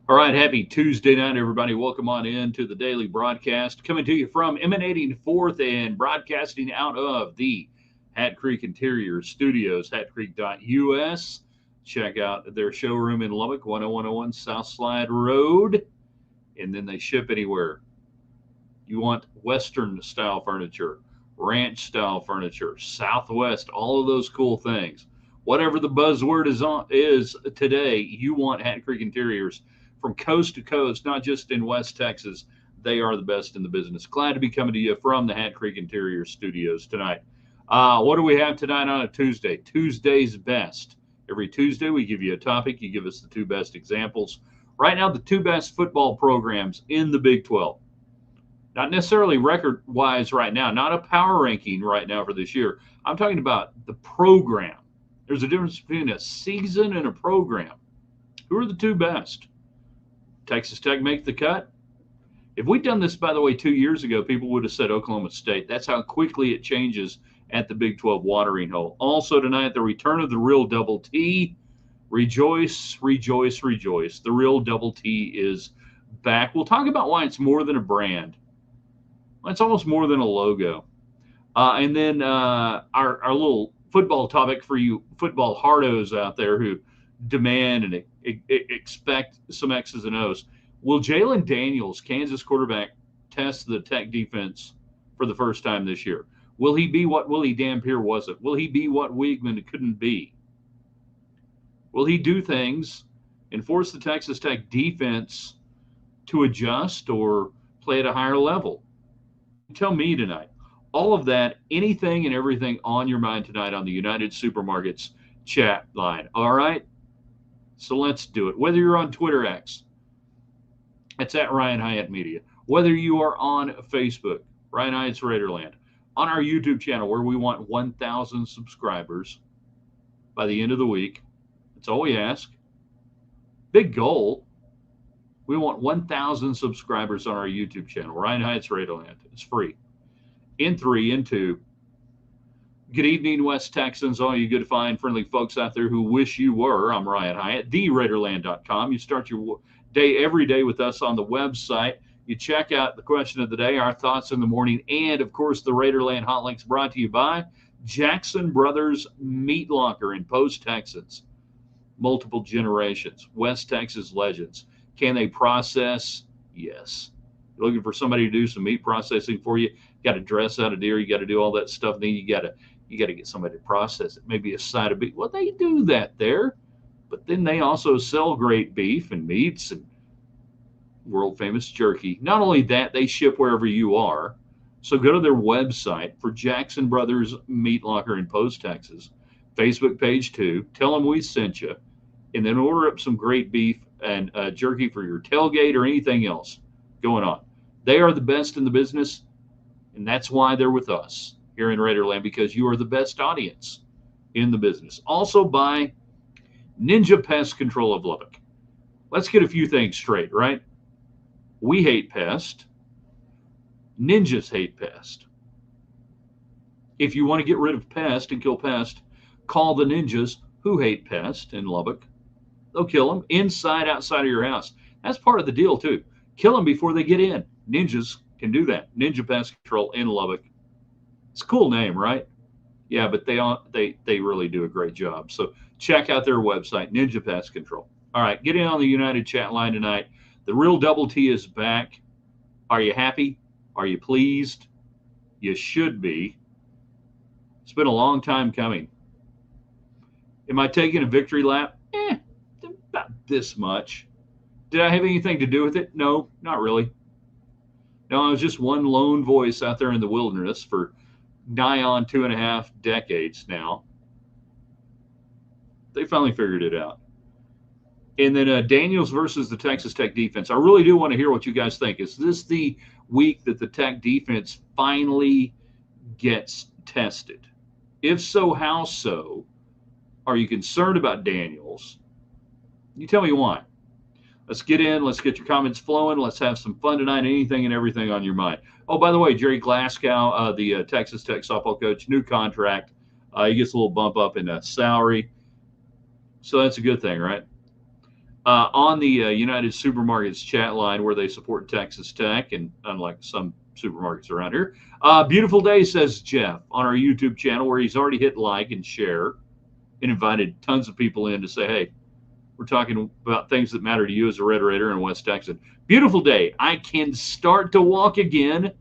All right, happy Tuesday night, everybody. Welcome on in to the daily broadcast. Coming to you from emanating forth and broadcasting out of the Hat Creek Interior Studios, hatcreek.us. Check out their showroom in Lubbock, 10101 South Slide Road. And then they ship anywhere. You want Western style furniture, ranch style furniture, Southwest, all of those cool things. Whatever the buzzword is today, you want Hat Creek Interiors from coast to coast, not just in West Texas. They are the best in the business. Glad to be coming to you from the Hat Creek Interior Studios tonight. What do we have tonight on a Tuesday? Tuesday's best. Every Tuesday, we give you a topic. You give us the two best examples. Right now, the two best football programs in the Big 12. Not necessarily record wise right now, not a power ranking right now for this year. I'm talking about the program. There's a difference between a season and a program. Who are the two best? Texas Tech make the cut? If we'd done this, by the way, 2 years ago, people would have said Oklahoma State. That's how quickly it changes at the Big 12 watering hole. Also tonight, the return of the real Double T. Rejoice, rejoice, rejoice. The real Double T is back. We'll talk about why it's more than a brand. It's almost more than a logo. And then our little football topic for you football hardos out there who demand and expect some X's and O's. Will Jalon Daniels, Kansas quarterback, test the Tech defense for the first time this year? Will he be what Willie Dampier wasn't? Will he be what Weigman couldn't be? Will he do things and force the Texas Tech defense to adjust or play at a higher level? Tell me tonight. All of that, anything and everything on your mind tonight on the United Supermarkets chat line. All right? So let's do it. Whether you're on Twitter X, it's at Ryan Hyatt Media. Whether you are on Facebook, Ryan Hyatt's Raiderland, on our YouTube channel where we want 1,000 subscribers by the end of the week. That's all we ask. Big goal. We want 1,000 subscribers on our YouTube channel, Ryan Hyatt's Raiderland. It's free. In 3, in 2. Good evening, West Texans, all you good, fine, friendly folks out there who wish you were. I'm Ryan Hyatt, theraiderland.com. You start your day every day with us on the website. You check out the question of the day, our thoughts in the morning, and, of course, the Raiderland Hot Links brought to you by Jackson Brothers Meat Locker in Post, Texas. Multiple generations, West Texas legends. Can they process? Yes. You're looking for somebody to do some meat processing for you. You got to dress out a deer. You got to do all that stuff. Then you got to get somebody to process it. Maybe a side of beef. Well, they do that there, but then they also sell great beef and meats and world famous jerky. Not only that, they ship wherever you are. So go to their website for Jackson Brothers Meat Locker in Post, Texas. Facebook page too. Tell them we sent you, and then order up some great beef and jerky for your tailgate or anything else going on. They are the best in the business, and that's why they're with us here in Raiderland, because you are the best audience in the business. Also by Ninja Pest Control of Lubbock. Let's get a few things straight, right? We hate pest. Ninjas hate pest. If you want to get rid of pest and kill pest, call the ninjas who hate pest in Lubbock. They'll kill them inside, outside of your house. That's part of the deal, too. Kill them before they get in. Ninjas can do that. Ninja Pest Control in Lubbock. It's a cool name, right? Yeah, but they really do a great job. So check out their website, Ninja Pest Control. All right, get in on the United chat line tonight. The real Double T is back. Are you happy? Are you pleased? You should be. It's been a long time coming. Am I taking a victory lap? About this much. Did I have anything to do with it? No, not really. No, I was just one lone voice out there in the wilderness for nigh on 2.5 decades now. They finally figured it out. And then Daniels versus the Texas Tech defense. I really do want to hear what you guys think. Is this the week that the Tech defense finally gets tested? If so, how so? Are you concerned about Daniels? You tell me why. Let's get in. Let's get your comments flowing. Let's have some fun tonight. Anything and everything on your mind. Oh, by the way, Jerry Glasgow, the Texas Tech softball coach, new contract. He gets a little bump up in salary. So that's a good thing, right? on the United Supermarkets chat line where they support Texas Tech, and unlike some supermarkets around here. Beautiful day, says Jeff, on our YouTube channel where he's already hit like and share and invited tons of people in to say, hey, we're talking about things that matter to you as a Red Raider in West Texas. Beautiful day. I can start to walk again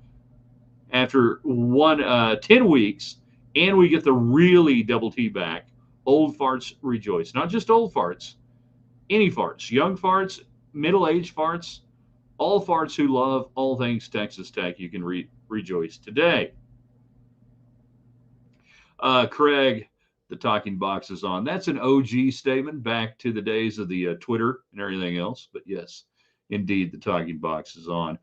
after 10 weeks, and we get the really double T back. Old farts rejoice. Not just old farts, any farts, young farts, middle-aged farts, all farts who love all things Texas Tech. You can rejoice today. Craig, the talking box is on. That's an OG statement back to the days of the Twitter and everything else. But yes, indeed, the talking box is on.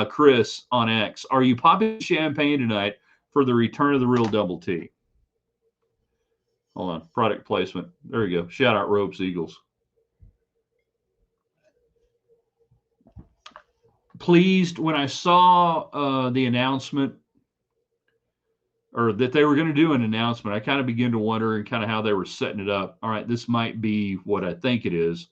Chris on X, are you popping champagne tonight for the return of the real double T? Hold on, product placement. There you go. Shout out Ropes Eagles. Pleased when I saw the announcement, or that they were going to do an announcement, I kind of began to wonder and kind of how they were setting it up. All right, this might be what I think it is.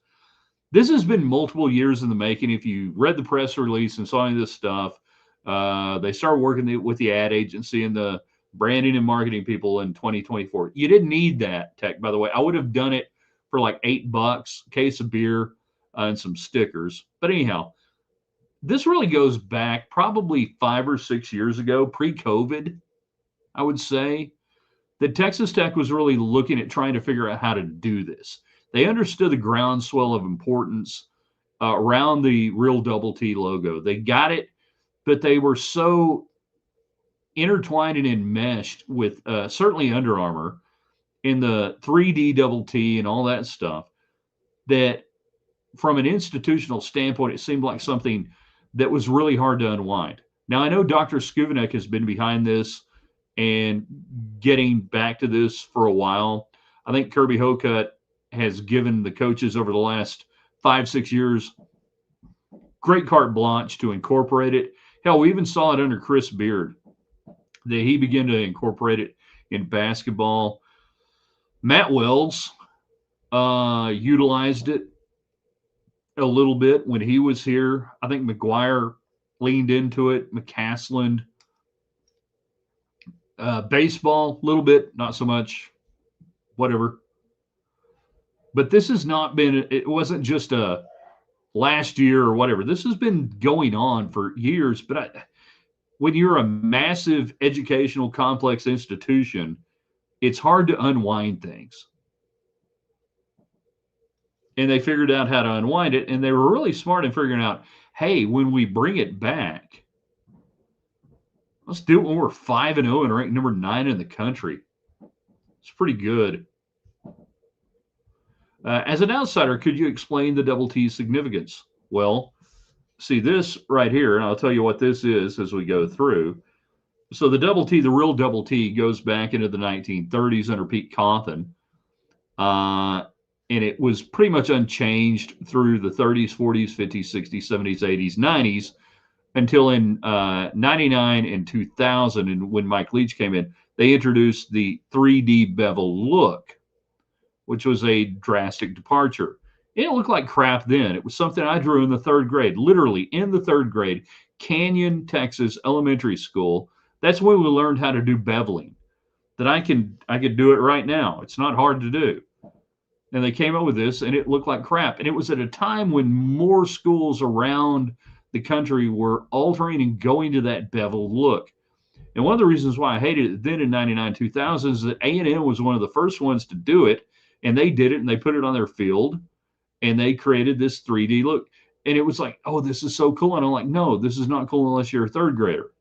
This has been multiple years in the making. If you read the press release and saw any of this stuff, they started working with the ad agency and the branding and marketing people in 2024. You didn't need that, Tech, by the way. I would have done it for like $8, case of beer, and some stickers. But anyhow, this really goes back probably 5 or 6 years ago, pre-COVID, I would say, that Texas Tech was really looking at trying to figure out how to do this. They understood the groundswell of importance around the real double T logo. They got it, but they were so intertwined and enmeshed with certainly Under Armour in the 3D double T and all that stuff that from an institutional standpoint, it seemed like something that was really hard to unwind. Now, I know Dr. Skuvenek has been behind this and getting back to this for a while. I think Kirby Hocutt has given the coaches over the last 5-6 years great carte blanche to incorporate it. Hell, we even saw it under Chris Beard, that he began to incorporate it in basketball. Matt Wells utilized it a little bit when he was here. I think McGuire leaned into it, McCasland. Baseball, a little bit, not so much, whatever. But this has not been, it wasn't just a last year or whatever. This has been going on for years. But when you're a massive educational complex institution, it's hard to unwind things. And they figured out how to unwind it. And they were really smart in figuring out, hey, when we bring it back, let's do it when we're 5-0 and ranked number 9 in the country. It's pretty good. As an outsider, could you explain the double T significance? Well, see this right here, and I'll tell you what this is as we go through. So the double T, the real double T, goes back into the 1930s under Pete Cawthon. And it was pretty much unchanged through the 30s, 40s, 50s, 60s, 70s, 80s, 90s, until in 99 and 2000, and when Mike Leach came in, they introduced the 3D bevel look, which was a drastic departure. It looked like crap then. It was something I drew in the 3rd grade, literally in the 3rd grade, Canyon, Texas elementary school. That's when we learned how to do beveling. That I could do it right now. It's not hard to do. And they came up with this, and it looked like crap. And it was at a time when more schools around the country were altering and going to that bevel look. And one of the reasons why I hated it then in 99, 2000 is that A&M was one of the first ones to do it, and they did it, and they put it on their field, and they created this 3D look. And it was like, oh, this is so cool. And I'm like, no, this is not cool unless you're a 3rd grader.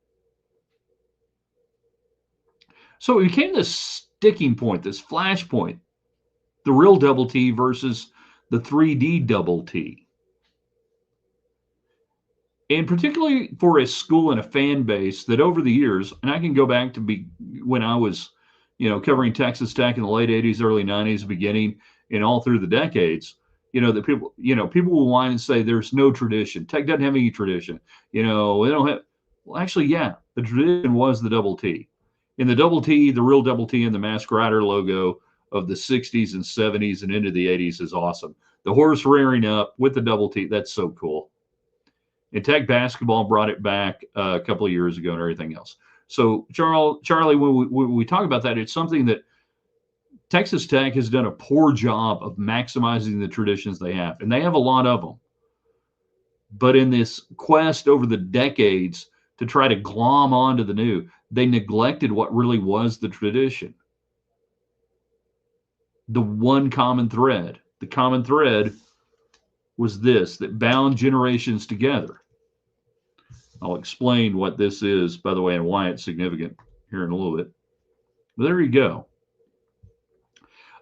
So it became this sticking point, this flashpoint, the real double T versus the 3D double T. And particularly for a school and a fan base that over the years, and I can go back to when I was, covering Texas Tech in the late 80s, early 90s, beginning, and all through the decades, that people will whine and say there's no tradition. Tech doesn't have any tradition. They don't have, well, actually, yeah, the tradition was the double T. In the double T, the real double T and the Mask Rider logo of the 60s and 70s and into the 80s is awesome. The horse rearing up with the double T, that's so cool. And Tech basketball brought it back a couple of years ago and everything else. So, Charlie, when we talk about that, it's something that Texas Tech has done a poor job of maximizing the traditions they have, and they have a lot of them. But in this quest over the decades to try to glom onto the new, they neglected what really was the tradition. The one common thread. The common thread was this that bound generations together. I'll explain what this is, by the way, and why it's significant here in a little bit. But there you go.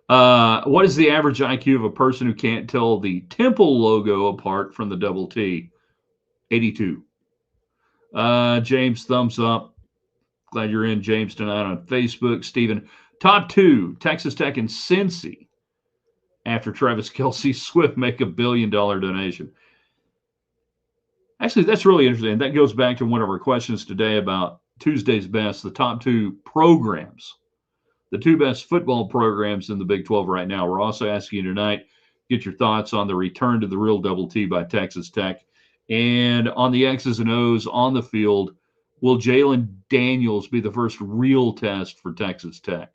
What is the average IQ of a person who can't tell the Temple logo apart from the double T? 82. James, thumbs up. Glad you're in, James, tonight on Facebook. Stephen, top 2, Texas Tech and Cincy. After Travis Kelce, Swift make $1 billion donation. Actually, that's really interesting. That goes back to one of our questions today about Tuesday's best, the top 2 programs, the 2 best football programs in the Big 12 right now. We're also asking you tonight, get your thoughts on the return to the real double T by Texas Tech. And on the X's and O's on the field, will Jalon Daniels be the first real test for Texas Tech?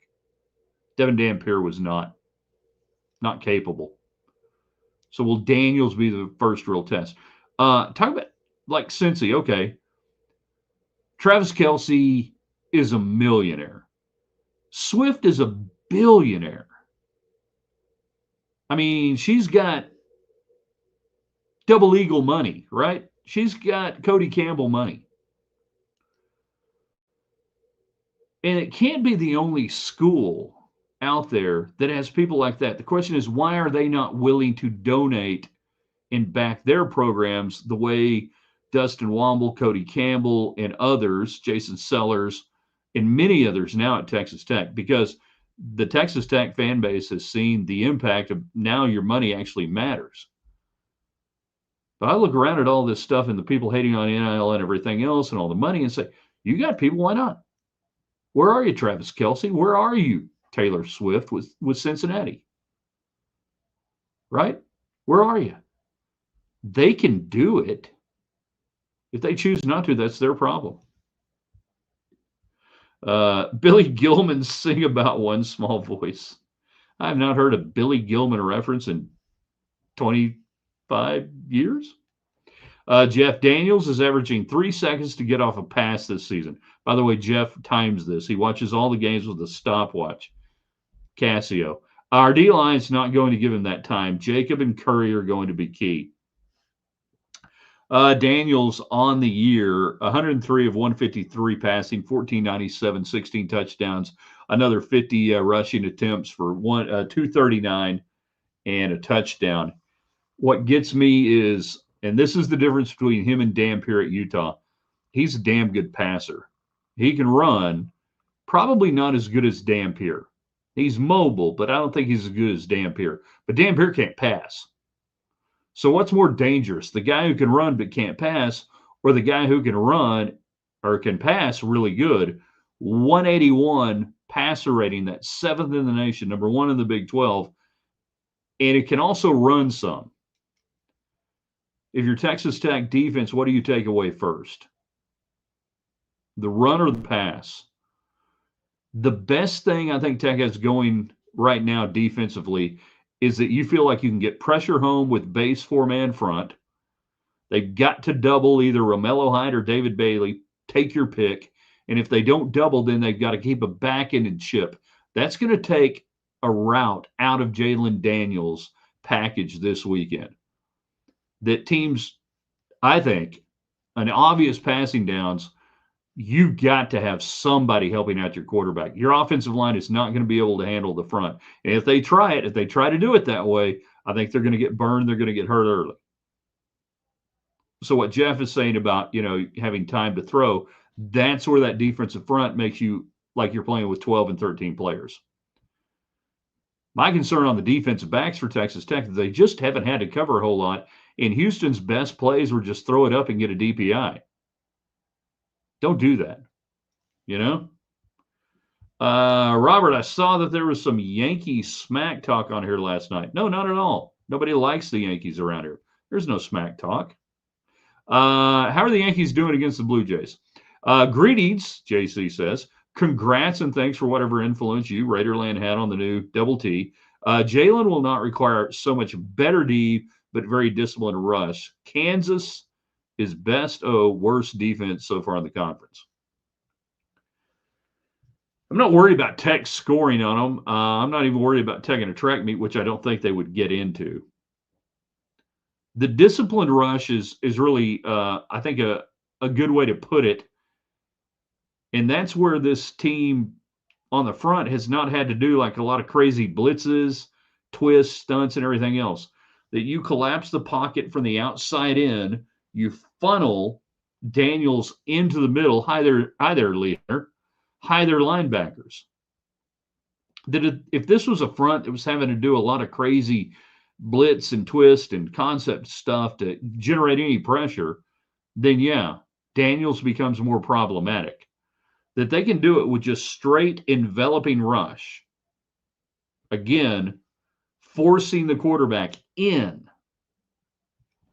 Devin Dampier was not capable. So will Daniels be the first real test? Talk about like Cincy. Okay. Travis Kelce is a millionaire. Swift is a billionaire. I mean, she's got double eagle money, right? She's got Cody Campbell money. And it can't be the only school out there that has people like that. The question is, why are they not willing to donate and back their programs the way Dustin Womble, Cody Campbell, and others, Jason Sellers, and many others now at Texas Tech? Because the Texas Tech fan base has seen the impact of now your money actually matters. But I look around at all this stuff and the people hating on NIL and everything else and all the money and say, you got people, why not? Where are you, Travis Kelce? Where are you, Taylor Swift with Cincinnati? Right? Where are you? They can do it. If they choose not to, that's their problem. Billy Gilman sing about one small voice. I have not heard a Billy Gilman reference in 25 years. Jeff Daniels is averaging 3 seconds to get off a pass this season. By the way, Jeff times this. He watches all the games with a stopwatch. Casio. Our D-line's not going to give him that time. Jacob and Curry are going to be key. Daniels on the year, 103 of 153 passing, 1497, 16 touchdowns, another 50 rushing attempts for 239 and a touchdown. What gets me is, and this is the difference between him and Dampier at Utah, he's a damn good passer. He can run, probably not as good as Dampier. He's mobile, but I don't think he's as good as Dampier. But Dampier can't pass. So what's more dangerous, the guy who can run but can't pass, or the guy who can run or can pass really good? 181 passer rating, that's 7th in the nation, number 1 in the Big 12, and it can also run some. If you're Texas Tech defense, what do you take away first? The run or the pass? The best thing I think Tech has going right now defensively is that you feel like you can get pressure home with base 4-man front. They've got to double either Romello Hyde or David Bailey. Take your pick. And if they don't double, then they've got to keep a back-ended chip. That's going to take a route out of Jalon Daniels' package this weekend. That teams, I think, an obvious passing downs, you've got to have somebody helping out your quarterback. Your offensive line is not going to be able to handle the front. And if they try to do it that way, I think they're going to get burned. They're going to get hurt early. So what Jeff is saying about, having time to throw, that's where that defensive front makes you like you're playing with 12 and 13 players. My concern on the defensive backs for Texas Tech is they just haven't had to cover a whole lot. And Houston's best plays were just throw it up and get a DPI. Don't do that, Robert, I saw that there was some Yankee smack talk on here last night. No, not at all. Nobody likes the Yankees around here. There's no smack talk. How are the Yankees doing against the Blue Jays? Greetings, JC says. Congrats and thanks for whatever influence you, Raiderland, had on the new Double T. Jalon will not require so much better D, but very disciplined rush. Kansas is best worst defense so far in the conference. I'm not worried about Tech scoring on them. I'm not even worried about Tech in a track meet, which I don't think they would get into. The disciplined rush is really, I think, a good way to put it. And that's where this team on the front has not had to do like a lot of crazy blitzes, twists, stunts, and everything else. That you collapse the pocket from the outside in, you funnel Daniels into the middle, hi there, leader, hi there, linebackers. That if this was a front that was having to do a lot of crazy blitz and twist and concept stuff to generate any pressure, then yeah, Daniels becomes more problematic. That they can do it with just straight enveloping rush. Again, forcing the quarterback into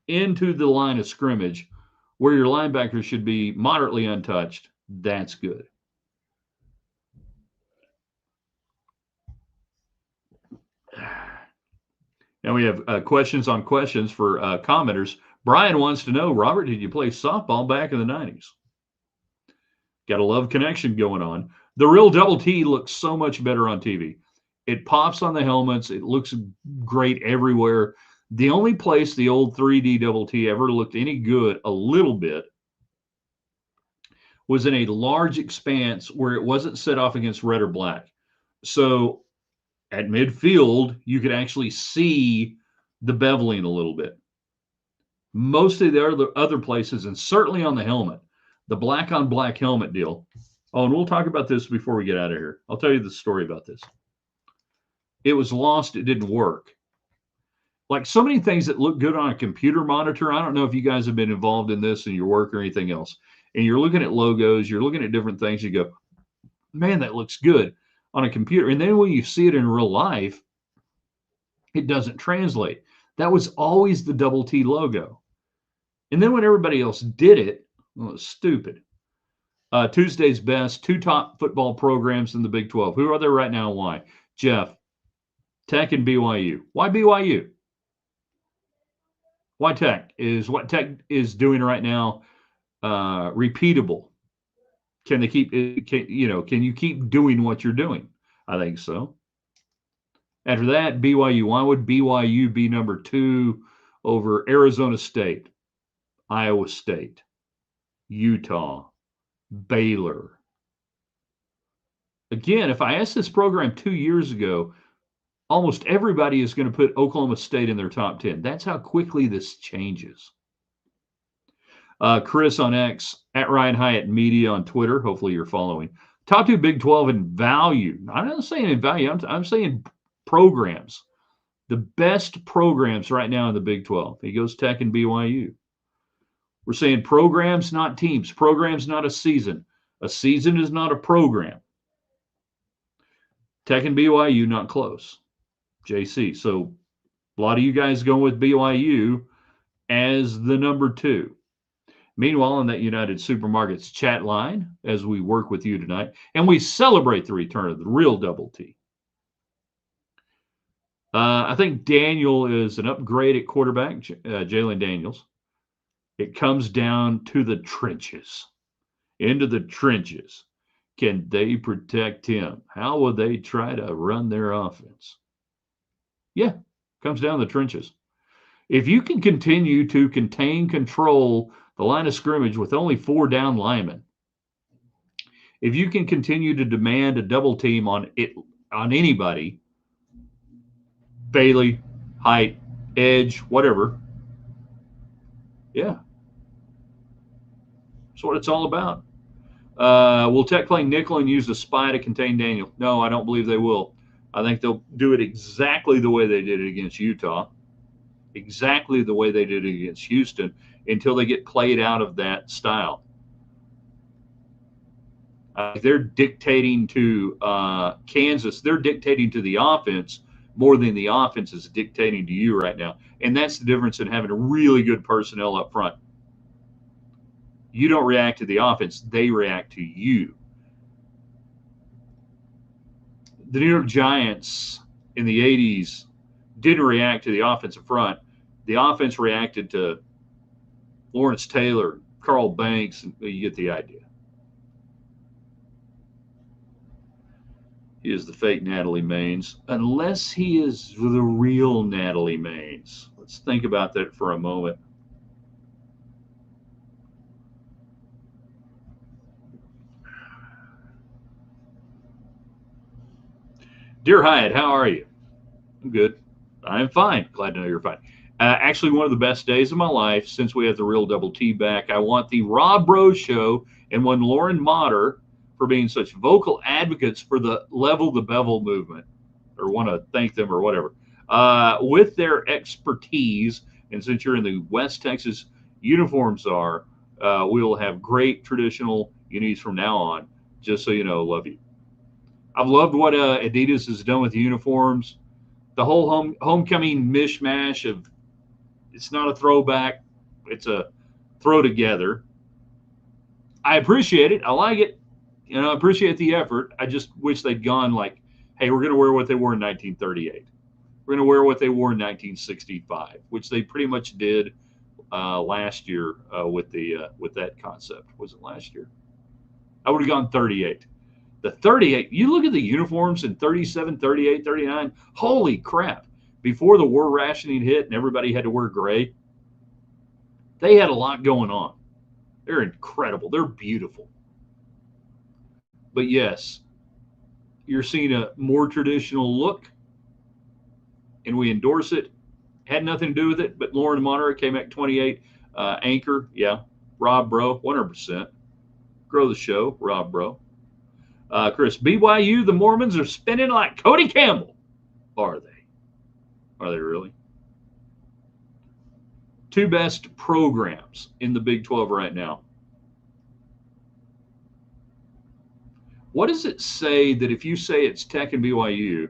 the line of scrimmage where your linebackers should be moderately untouched. That's good. Now we have questions on questions for commenters. Brian wants to know, Robert, did you play softball back in the 90s? Got a love connection going on. The real Double T looks so much better on TV. It pops on the helmets. It looks great everywhere. The only place the old 3D Double T ever looked any good a little bit was in a large expanse where it wasn't set off against red or black. So at midfield, you could actually see the beveling a little bit. Most of the other places, and certainly on the helmet, the black on black helmet deal. Oh, and we'll talk about this before we get out of here. I'll tell you the story about this. It was lost. It didn't work. Like so many things that look good on a computer monitor. I don't know if you guys have been involved in this in your work or anything else. And you're looking at logos, you're looking at different things. You go, man, that looks good on a computer. And then when you see it in real life, it doesn't translate. That was always the Double T logo. And then when everybody else did it, well, it was stupid. Tuesday's best, two top football programs in the Big 12. Who are there right now and why? Jeff, Tech and BYU. Why BYU? Why Tech? Is what Tech is doing right now repeatable? Can they keep? Can you keep doing what you're doing? I think so. After that, BYU. Why would BYU be number 2 over Arizona State, Iowa State, Utah, Baylor? Again, if I asked this program 2 years ago, almost everybody is going to put Oklahoma State in their top 10. That's how quickly this changes. Chris on X, at Ryan Hyatt Media on Twitter. Hopefully you're following. Top 2 Big 12 in value. I'm not saying in value. I'm saying programs. The best programs right now in the Big 12. He goes Tech and BYU. We're saying programs, not teams. Programs, not a season. A season is not a program. Tech and BYU, not close. JC. So a lot of you guys going with BYU as the number 2. Meanwhile, in that United Supermarkets chat line, as we work with you tonight, and we celebrate the return of the real Double T. I think Daniel is an upgrade at quarterback, Jalon Daniels. It comes down to the trenches, into the trenches. Can they protect him? How will they try to run their offense? Yeah, comes down to the trenches. If you can continue to control the line of scrimmage with only 4 down linemen, if you can continue to demand a double team on anybody, Bailey, height, edge, whatever, yeah, that's what it's all about. Will Tech play nickel and use the spy to contain Daniel? No, I don't believe they will. I think they'll do it exactly the way they did it against Utah, exactly the way they did it against Houston, until they get played out of that style. They're dictating to Kansas. They're dictating to the offense more than the offense is dictating to you right now. And that's the difference in having a really good personnel up front. You don't react to the offense, they react to you. The New York Giants in the 80s didn't react to the offensive front. The offense reacted to Lawrence Taylor, Carl Banks, and you get the idea. He is the fake Natalie Maines, unless he is the real Natalie Maines. Let's think about that for a moment. Dear Hyatt, how are you? I'm good. I'm fine. Glad to know you're fine. Actually, one of the best days of my life since we have the Real Double T back. I want the Rob Rose Show and one Lauren Motter for being such vocal advocates for the Level the Bevel movement, or want to thank them or whatever, with their expertise. And since you're in the West Texas uniforms are, we'll have great traditional unis from now on. Just so you know, love you. I've loved what Adidas has done with the uniforms. The whole homecoming mishmash of it's not a throwback, it's a throw together. I appreciate it. I like it. I appreciate the effort. I just wish they'd gone like, hey, we're going to wear what they wore in 1938. We're going to wear what they wore in 1965, which they pretty much did last year with that concept. Was it last year? I would have gone 38. The 38, you look at the uniforms in 37, 38, 39, holy crap. Before the war rationing hit and everybody had to wear gray, they had a lot going on. They're incredible. They're beautiful. But yes, you're seeing a more traditional look, and we endorse it. Had nothing to do with it, but Lauren Motter came at 28. Anchor, yeah. Rob Bro, 100%. Grow the show, Rob Bro. Chris, BYU, the Mormons are spinning like Cody Campbell. Are they? Are they really? Two best programs in the Big 12 right now. What does it say that if you say it's Tech and BYU,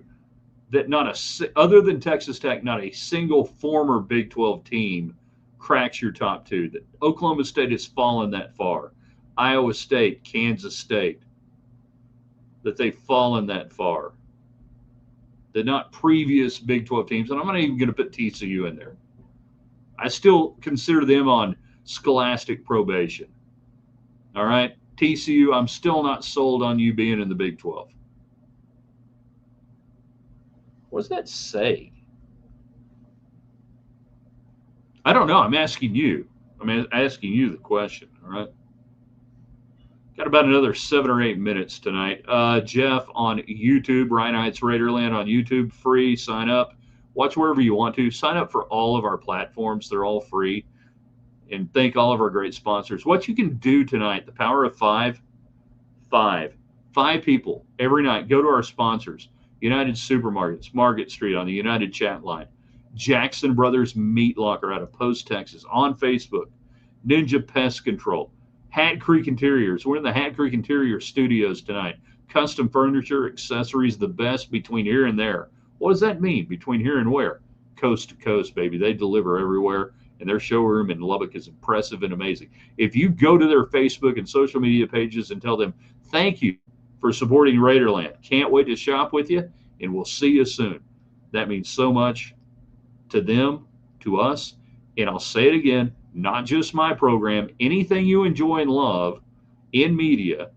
that other than Texas Tech, not a single former Big 12 team cracks your top two? That Oklahoma State has fallen that far. Iowa State, Kansas State, that they've fallen that far. They're not previous Big 12 teams, and I'm not even going to put TCU in there. I still consider them on scholastic probation. All right? TCU, I'm still not sold on you being in the Big 12. What does that say? I don't know. I'm asking you. I'm asking you the question, all right? Got about another 7 or 8 minutes tonight. Jeff on YouTube, Ryan Heights Raiderland on YouTube, free. Sign up. Watch wherever you want to. Sign up for all of our platforms. They're all free. And thank all of our great sponsors. What you can do tonight, the power of five people every night. Go to our sponsors. United Supermarkets, Market Street on the United chat line. Jackson Brothers Meat Locker out of Post, Texas on Facebook. Ninja Pest Control. Hat Creek Interiors. We're in the Hat Creek Interior studios tonight. Custom furniture, accessories, the best between here and there. What does that mean? Between here and where? Coast to coast, baby. They deliver everywhere, and their showroom in Lubbock is impressive and amazing. If you go to their Facebook and social media pages and tell them, thank you for supporting Raiderland. Can't wait to shop with you, and we'll see you soon. That means so much to them, to us, and I'll say it again, not just my program, anything you enjoy and love in media,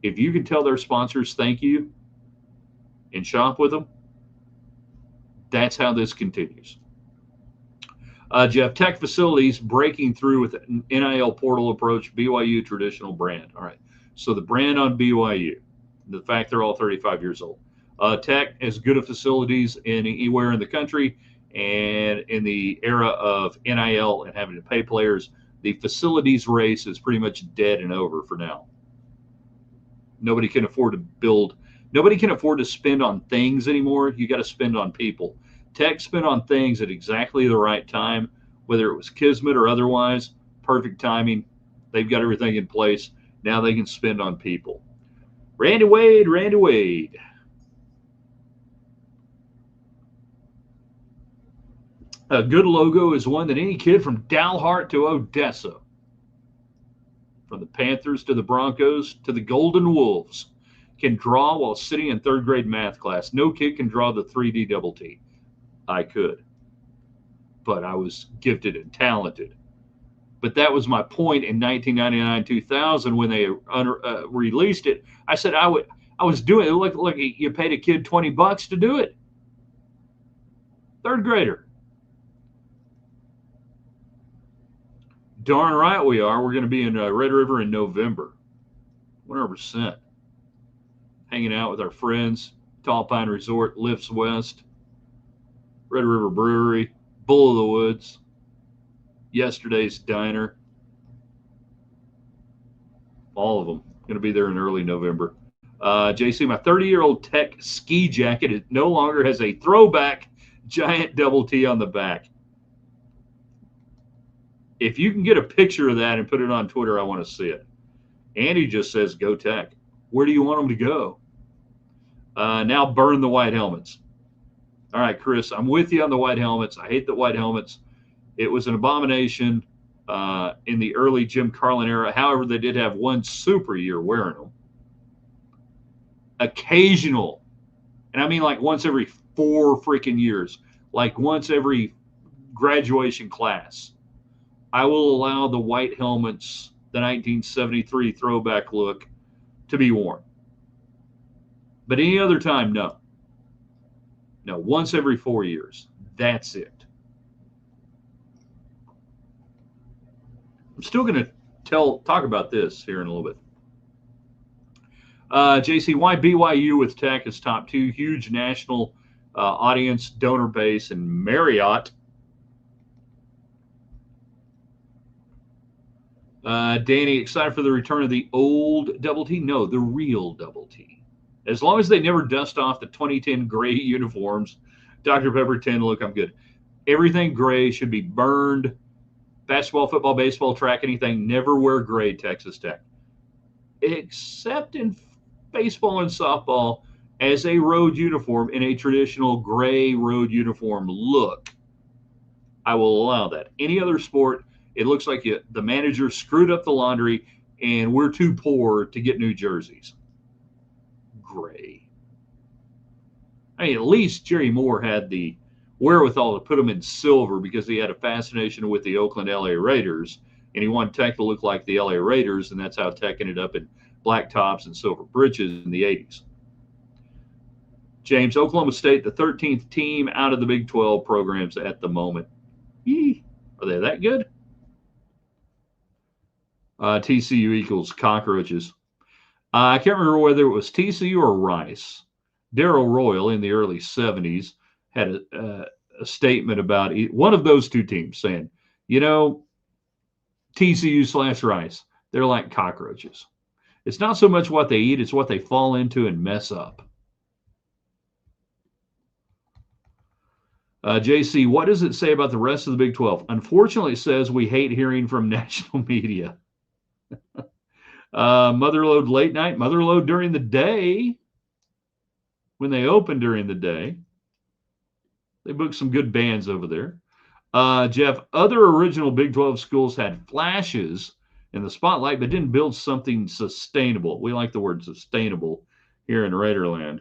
if you can tell their sponsors thank you and shop with them, that's how this continues. Jeff, Tech Facilities breaking through with an NIL portal approach, BYU traditional brand. All right, so the brand on BYU, the fact they're all 35 years old. Tech as good of facilities anywhere in the country. And in the era of NIL and having to pay players, the facilities race is pretty much dead and over for now. Nobody can afford to build. Nobody can afford to spend on things anymore. You got to spend on people. Tech spent on things at exactly the right time, whether it was kismet or otherwise. Perfect timing. They've got everything in place. Now they can spend on people. Randy Wade, Randy Wade. A good logo is one that any kid from Dalhart to Odessa, from the Panthers to the Broncos to the Golden Wolves, can draw while sitting in third grade math class. No kid can draw the 3D double T. I could, but I was gifted and talented. But that was my point in 1999, 2000 when they released it. I said I was doing it. Look, you paid a kid $20 to do it. Third grader. Darn right we are. We're going to be in Red River in November. 100%. Hanging out with our friends. Tall Pine Resort, Lifts West, Red River Brewery, Bull of the Woods, Yesterday's Diner. All of them. Going to be there in early November. JC, my 30-year-old Tech ski jacket, it no longer has a throwback giant double T on the back. If you can get a picture of that and put it on Twitter, I want to see it. Andy just says, go Tech. Where do you want them to go? Now burn the white helmets. All right, Chris, I'm with you on the white helmets. I hate the white helmets. It was an abomination in the early Jim Carlin era. However, they did have one super year wearing them. Occasional. And I mean like once every 4 freaking years. Like once every graduation class. I will allow the white helmets, the 1973 throwback look, to be worn. But any other time, no. No, once every 4 years. That's it. I'm still going to talk about this here in a little bit. JC, why BYU with Tech is top 2? Huge national audience, donor base, and Marriott. Danny, excited for the return of the old double T? No, the real double T. As long as they never dust off the 2010 gray uniforms, Dr. Pepper 10, look, I'm good. Everything gray should be burned. Basketball, football, baseball, track, anything, never wear gray, Texas Tech. Except in baseball and softball as a road uniform in a traditional gray road uniform look. I will allow that. Any other sport, it looks like the manager screwed up the laundry and we're too poor to get new jerseys. Gray. I mean, at least Jerry Moore had the wherewithal to put them in silver because he had a fascination with the Oakland LA Raiders and he wanted Tech to look like the LA Raiders, and that's how Tech ended up in black tops and silver britches in the 80s. James, Oklahoma State, the 13th team out of the Big 12 programs at the moment. Yee. Are they that good? TCU equals cockroaches. I can't remember whether it was TCU or Rice. Darrell Royal in the early 70s had a statement about one of those two teams saying, TCU/Rice, they're like cockroaches. It's not so much what they eat, it's what they fall into and mess up. JC, what does it say about the rest of the Big 12? Unfortunately, it says we hate hearing from national media. Motherlode late night, Motherlode during the day. When they open during the day, they booked some good bands over there. Jeff, other original Big 12 schools had flashes in the spotlight, but didn't build something sustainable. We like the word sustainable here in Raiderland.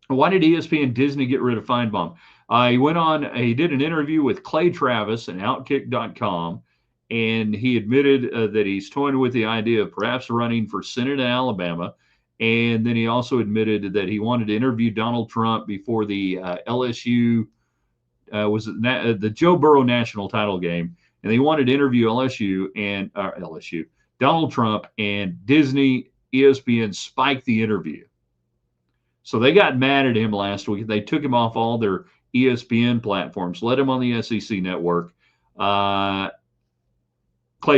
Why did ESPN and Disney get rid of Feinbaum? He did an interview with Clay Travis and Outkick.com, and he admitted that he's toying with the idea of perhaps running for Senate in Alabama. And then he also admitted that he wanted to interview Donald Trump before the LSU, the Joe Burrow national title game. And they wanted to interview Donald Trump, and Disney, ESPN spiked the interview. So they got mad at him last week. They took him off all their ESPN platforms, let him on the SEC network. Clay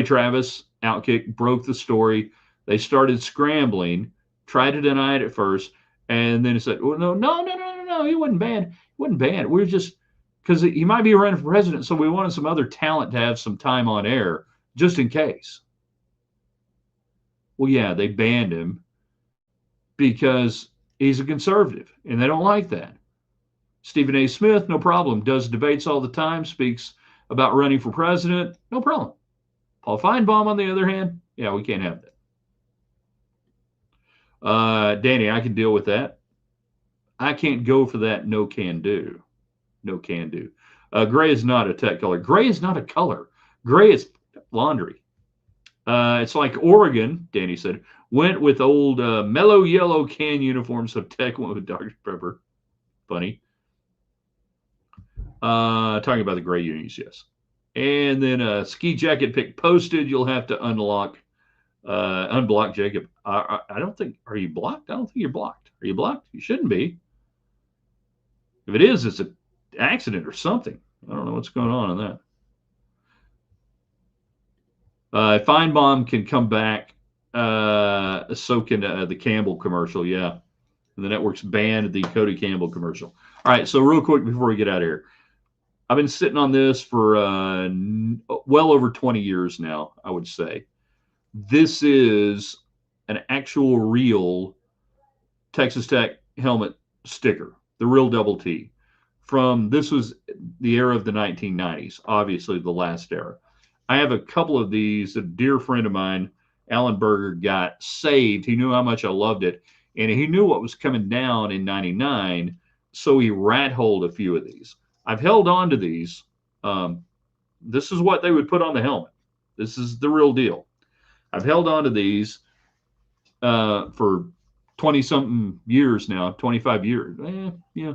Travis, Outkick, broke the story. They started scrambling, tried to deny it at first, and then he said, well, no, he wasn't banned. He wasn't banned. We're just, because he might be running for president, so we wanted some other talent to have some time on air, just in case. Well, yeah, they banned him because he's a conservative, and they don't like that. Stephen A. Smith, no problem, does debates all the time, speaks about running for president, no problem. Paul Feinbaum, on the other hand, yeah, we can't have that. Danny, I can deal with that. I can't go for that. No can do. No can do. Gray is not a tech color. Gray is not a color. Gray is laundry. It's like Oregon, Danny said, went with old mellow yellow can uniforms, so Tech went with Dr. Pepper. Funny. Talking about the gray unis, yes. And then ski jacket pick posted. You'll have to unblock Jacob. I don't think. Are you blocked? I don't think you're blocked. Are you blocked? You shouldn't be. If it is, it's an accident or something. I don't know what's going on that. Feinbaum can come back. So can the Campbell commercial. Yeah. The network's banned the Cody Campbell commercial. All right. So real quick before we get out of here, I've been sitting on this for well over 20 years now, I would say. This is an actual real Texas Tech helmet sticker, the real double T. This was the era of the 1990s, obviously the last era. I have a couple of these. A dear friend of mine, Alan Berger, got saved. He knew how much I loved it, and he knew what was coming down in 99, so he rat-holed a few of these. I've held on to these. This is what they would put on the helmet. This is the real deal. I've held on to these for 20-something years now, 25 years. Yeah.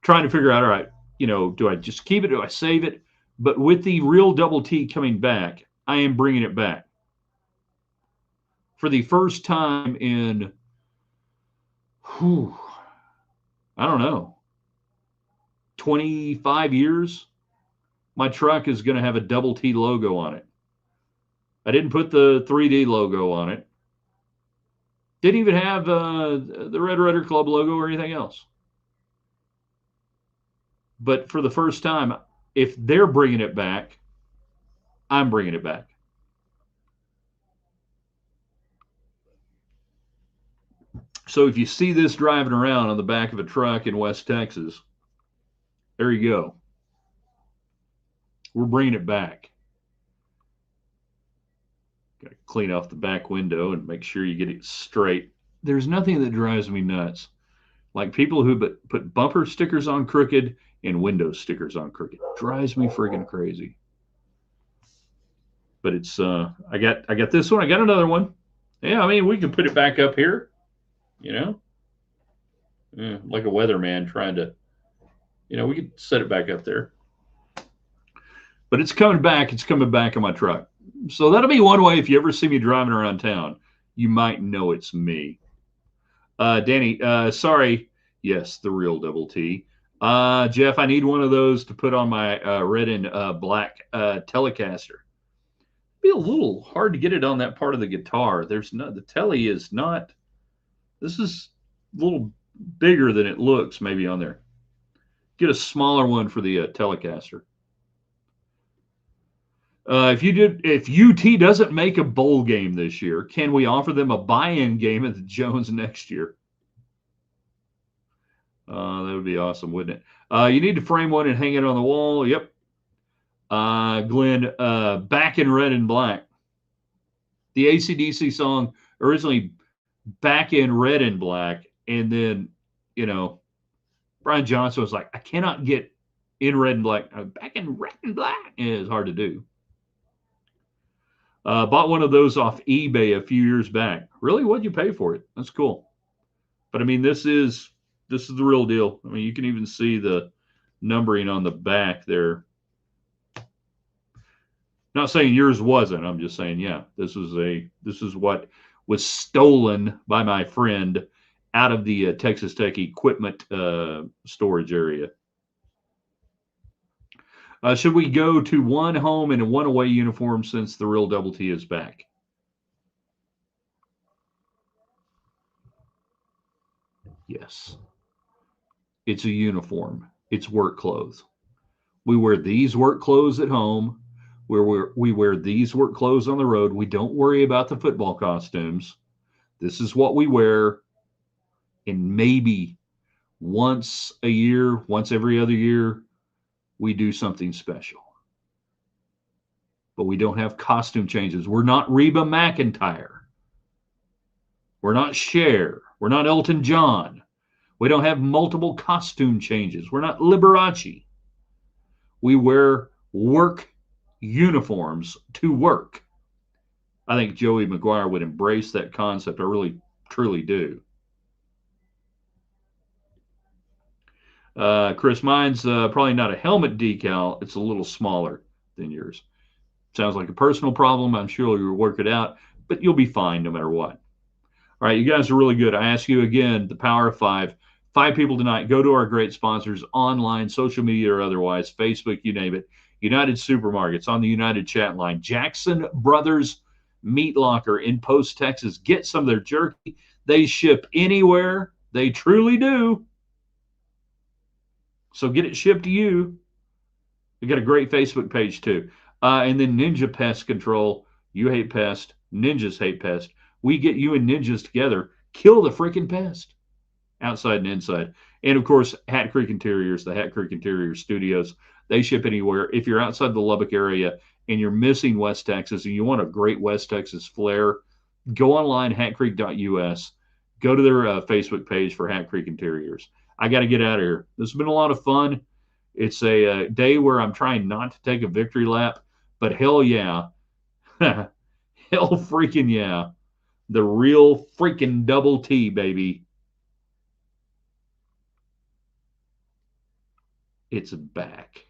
Trying to figure out, all right, do I just keep it? Do I save it? But with the real double T coming back, I am bringing it back. For the first time in, I don't know, 25 years, my truck is going to have a double T logo on it. I didn't put the 3D logo on it. Didn't even have the Red Raider Club logo or anything else. But for the first time, if they're bringing it back, I'm bringing it back. So if you see this driving around on the back of a truck in West Texas, there you go. We're bringing it back. Got to clean off the back window and make sure you get it straight. There's nothing that drives me nuts like people who put bumper stickers on crooked and window stickers on crooked. Drives me friggin' crazy. But it's I got this one. I got another one. Yeah, I mean, we can put it back up here. Like a weatherman trying to, we could set it back up there. But it's coming back. It's coming back in my truck. So that'll be one way. If you ever see me driving around town, you might know it's me. Danny, sorry. Yes, the real double T. Jeff, I need one of those to put on my red and black Telecaster. It'd be a little hard to get it on that part of the guitar. The Tele is not. This is a little bigger than it looks maybe on there. Get a smaller one for the Telecaster. If UT doesn't make a bowl game this year, can we offer them a buy-in game at the Jones next year? That would be awesome, wouldn't it? You need to frame one and hang it on the wall. Yep. Glenn, back in red and black. The AC/DC song originally back in red and black, and then Brian Johnson was like, I cannot get in red and black. Back in red and black. It's hard to do. Bought one of those off eBay a few years back. Really? What'd you pay for it? That's cool. But I mean, this is the real deal. I mean, you can even see the numbering on the back there. Not saying yours wasn't. I'm just saying, yeah, this is what was stolen by my friend out of the Texas Tech equipment storage area. Should we go to one home and one away uniform since the real double T is back? Yes. It's a uniform. It's work clothes. We wear these work clothes at home. We wear these work clothes on the road. We don't worry about the football costumes. This is what we wear. And maybe once a year, once every other year, we do something special. But we don't have costume changes. We're not Reba McEntire. We're not Cher. We're not Elton John. We don't have multiple costume changes. We're not Liberace. We wear work uniforms to work. I think Joey McGuire would embrace that concept. I really, truly do. Chris, mine's probably not a helmet decal. It's a little smaller than yours. Sounds like a personal problem. I'm sure you'll work it out, but you'll be fine no matter what. All right, you guys are really good. I ask you again, the power of five. 5 people tonight. Go to our great sponsors online, social media or otherwise, Facebook, you name it. United Supermarkets on the United chat line. Jackson Brothers Meat Locker in Post, Texas. Get some of their jerky. They ship anywhere. They truly do. So get it shipped to you. We got a great Facebook page too. And then Ninja Pest Control. You hate pest. Ninjas hate pest. We get you and ninjas together. Kill the freaking pest. Outside and inside. And of course, Hat Creek Interiors, the Hat Creek Interior Studios. They ship anywhere. If you're outside the Lubbock area and you're missing West Texas and you want a great West Texas flair, go online, hatcreek.us. Go to their Facebook page for Hat Creek Interiors. I got to get out of here. This has been a lot of fun. It's a day where I'm trying not to take a victory lap, but hell yeah. Hell freaking yeah. The real freaking double T, baby. It's back.